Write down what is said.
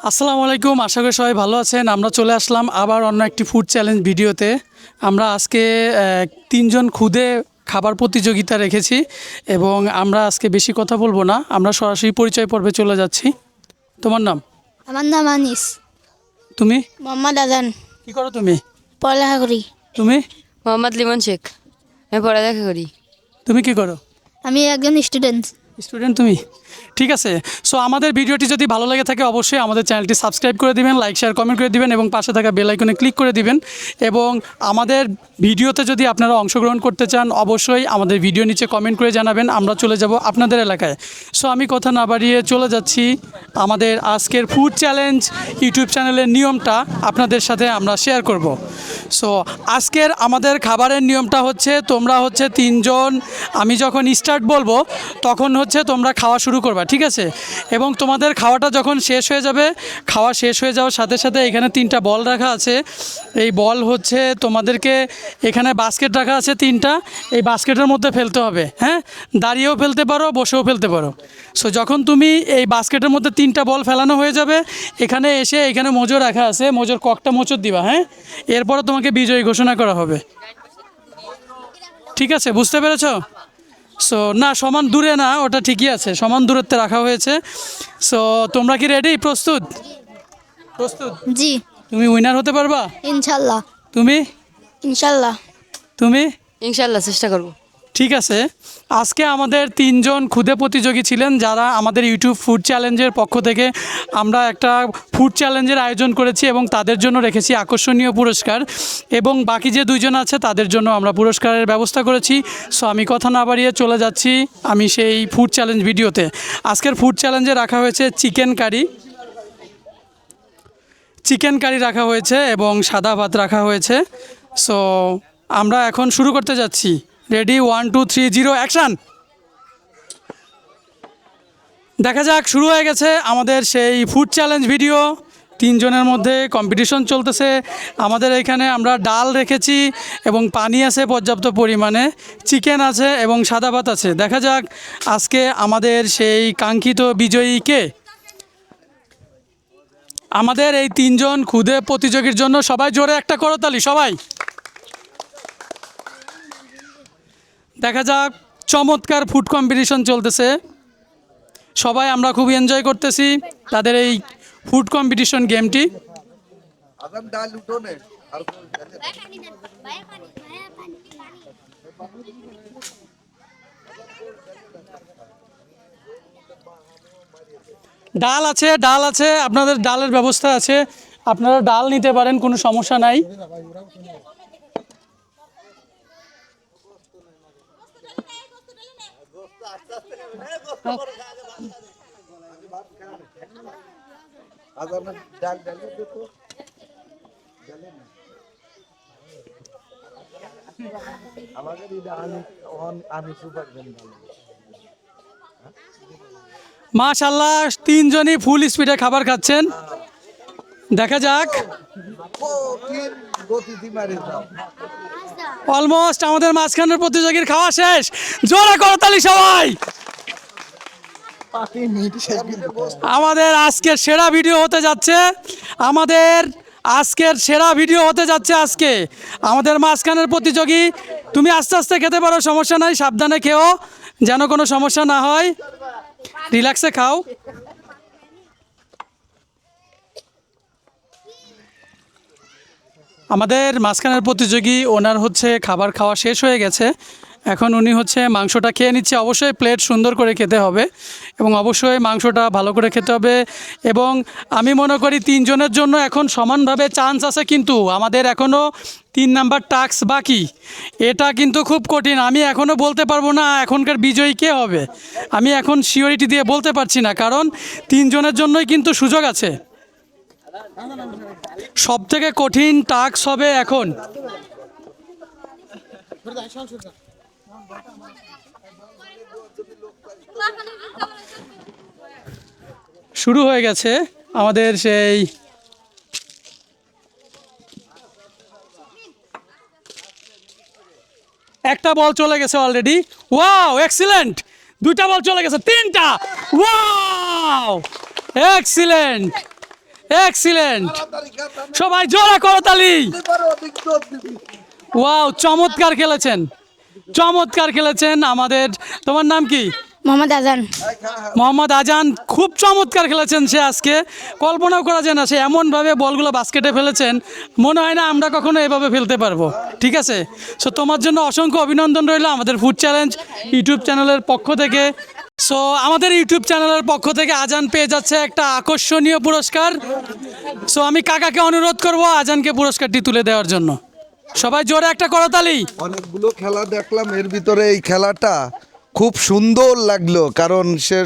আসসালামু আলাইকুম, আশা করি সবাই ভালো আছেন। আমরা চলে আসলাম আবার অন্য একটি ফুড চ্যালেঞ্জ ভিডিওতে। আমরা আজকে তিনজন খুদে খাবার প্রতিযোগিতা রেখেছি এবং আমরা আজকে বেশি কথা বলবো না, আমরা সরাসরি পরিচয় পর্বে চলে যাচ্ছি। তোমার নাম? আমার নাম আনিস। তুমি? মোহাম্মদ আজান। কি করো তুমি? পড়ালেখা করি। তুমি? মোহাম্মদ লিমন শেখ। আমি পড়ালেখা করি। তুমি কি করো? আমি একজন স্টুডেন্ট। স্টুডেন্ট তুমি? ঠিক আছে। সো আমাদের ভিডিওটি যদি ভালো লেগে থাকে অবশ্যই আমাদের চ্যানেলটি সাবস্ক্রাইব করে দিবেন, লাইক শেয়ার কমেন্ট করে দিবেন এবং পাশে থাকা বেল আইকনে ক্লিক করে দিবেন। এবং আমাদের ভিডিওতে যদি আপনারা অংশগ্রহণ করতে চান অবশ্যই আমাদের ভিডিও নিচে কমেন্ট করে জানাবেন, আমরা চলে যাব আপনাদের এলাকায়। সো আমি কথা না বাড়িয়ে চলে যাচ্ছি আমাদের আজকের ফুড চ্যালেঞ্জ ইউটিউব চ্যানেলের নিয়মটা আপনাদের সাথে আমরা শেয়ার করব। সো আজকের আমাদের খাবারের নিয়মটা হচ্ছে, তোমরা হচ্ছে তিনজন, আমি যখন স্টার্ট বলবো তখন হচ্ছে তোমরা খাওয়া শুরু করবা, ঠিক আছে? এবং তোমাদের খাওয়াটা যখন শেষ হয়ে যাবে, খাওয়া শেষ হয়ে যাওয়ার সাথে সাথে এখানে তিনটা বল রাখা আছে। এই বল হচ্ছে তোমাদেরকে, এখানে বাস্কেট রাখা আছে তিনটা, এই বাস্কেটের মধ্যে ফেলতে হবে। হ্যাঁ, দাঁড়িয়েও ফেলতে পারো, বসেও ফেলতে পারো। সো যখন তুমি এই বাস্কেটের মধ্যে তিনটা বল ফেলানো হয়ে যাবে, এখানে এসে এখানে মোজো রাখা আছে, মোজোর ককটা মোচড় দিবা। হ্যাঁ, এরপরে তোমাকে বিজয়ী ঘোষণা করা হবে। ঠিক আছে, বুঝতে পেরেছো? সো না, সমান দূরে না, ওটা ঠিকই আছে, সমান দূরত্বে রাখা হয়েছে। সো তোমরা কি রেডি? প্রস্তুত? প্রস্তুত? জি, তুমি উইনার হতে পারবা? ইনশাল্লাহ। তুমি? ইনশাল্লাহ। তুমি? ইনশাল্লাহ চেষ্টা করব। ঠিক আছে। আজকে আমাদের তিনজন খুদে প্রতিযোগী ছিলেন, যারা আমাদের ইউটিউব ফুড চ্যালেঞ্জের পক্ষ থেকে আমরা একটা ফুড চ্যালেঞ্জের আয়োজন করেছি এবং তাদের জন্য রেখেছি আকর্ষণীয় পুরস্কার, এবং বাকি যে দুইজন আছে তাদের জন্য আমরা পুরস্কারের ব্যবস্থা করেছি। সো আমি কথা না বাড়িয়ে চলে যাচ্ছি আমি সেই ফুড চ্যালেঞ্জ ভিডিওতে। আজকের ফুড চ্যালেঞ্জে রাখা হয়েছে চিকেন কারি রাখা হয়েছে এবং সাদা ভাত রাখা হয়েছে। সো আমরা এখন শুরু করতে যাচ্ছি। রেডি? 1 2 3 0 অ্যাকশান। দেখা যাক, শুরু হয়ে গেছে আমাদের সেই ফুড চ্যালেঞ্জ ভিডিও। তিনজনের মধ্যে কম্পিটিশন চলতেছে। আমাদের এখানে আমরা ডাল রেখেছি এবং পানি আছে পর্যাপ্ত পরিমাণে, চিকেন আছে এবং সাদা ভাত আছে। দেখা যাক আজকে আমাদের সেই কাঙ্ক্ষিত বিজয়ী কে। আমাদের এই তিনজন খুদে প্রতিযোগীর জন্য সবাই জোরে একটা করতালি সবাই। দেখা যাক, চমৎকার ফুড কম্পিটিশন চলতেছে, সবাই আমরা খুব এনজয় করতেছি তাদের এই ফুড কম্পিটিশন গেমটি। ডাল আছে, আপনাদের ডালের ব্যবস্থা আছে, আপনারা ডাল নিতে পারেন, কোনো সমস্যা নাই। মাশাআল্লাহ, তিনজনই ফুল স্পিডে খাবার খাচ্ছেন। দেখা যাক, অলমোস্ট আমাদের মাঝখানের প্রতিযোগীর খাওয়া শেষ। জোরে করতালি সবাই। আমাদের আজকের সেরা ভিডিও হতে যাচ্ছে, আজকে আমাদের মাঝখানের প্রতিযোগী। তুমি আস্তে আস্তে খেতে পারো, সমস্যা নাই, সাবধানে খেও যেন কোনো সমস্যা না হয়, রিল্যাক্সে খাও। আমাদের মাঝখানের প্রতিযোগী, ওনার হচ্ছে খাবার খাওয়া শেষ হয়ে গেছে, এখন উনি হচ্ছে মাংসটা খেয়ে নিচ্ছে। অবশ্যই প্লেট সুন্দর করে খেতে হবে এবং অবশ্যই মাংসটা ভালো করে খেতে হবে। এবং আমি মনে করি তিনজনের জন্য এখন সমানভাবে চান্স আছে, কিন্তু আমাদের এখনও 3 নাম্বার টাস্ক বাকি। এটা কিন্তু খুব কঠিন, আমি এখনও বলতে পারবো না এখনকার বিজয়ী কে হবে। আমি এখন সিওরিটি দিয়ে বলতে পারছি না, কারণ তিনজনের জন্যই কিন্তু সুযোগ আছে। সবথেকে কঠিন টাস্ক হবে এখন। শুরু হয়ে গেছে আমাদের সেই একটা বল চলে গেছে অলরেডি। Wow, excellent. দুইটা বল চলে গেছে, তিনটা। Wow, excellent. এক্সিলেন্ট, সবাই জোরে করতালি। ওয়াও, চমৎকার খেলেছেন, চমৎকার খেলেছেন। আমাদের, তোমার নাম কি? মোহাম্মদ আজান। মোহাম্মদ আজান, খুব চমৎকার খেলেছেন সে আজকে। কল্পনাও করা যায় না, সে এমনভাবে বলগুলো বাস্কেটে ফেলেছেন, মনে হয় না আমরা কখনো এভাবে ফেলতে পারবো। ঠিক আছে, সো তোমার জন্য অসংখ্য অভিনন্দন রইল আমাদের ফুড চ্যালেঞ্জ ইউটিউব চ্যানেলের পক্ষ থেকে। সো আমাদের ইউটিউব চ্যানেলের পক্ষ থেকে আজান পেয়ে যাচ্ছে একটা আকর্ষণীয় পুরস্কার। সো আমি কাকাকে অনুরোধ করব আজানকে পুরস্কারটি তুলে দেওয়ার জন্য। সবাই জোরে একটা করতালি। অনেকগুলো খেলা দেখলাম, এর ভিতরে এই খেলাটা খুব সুন্দর লাগলো, কারণ সে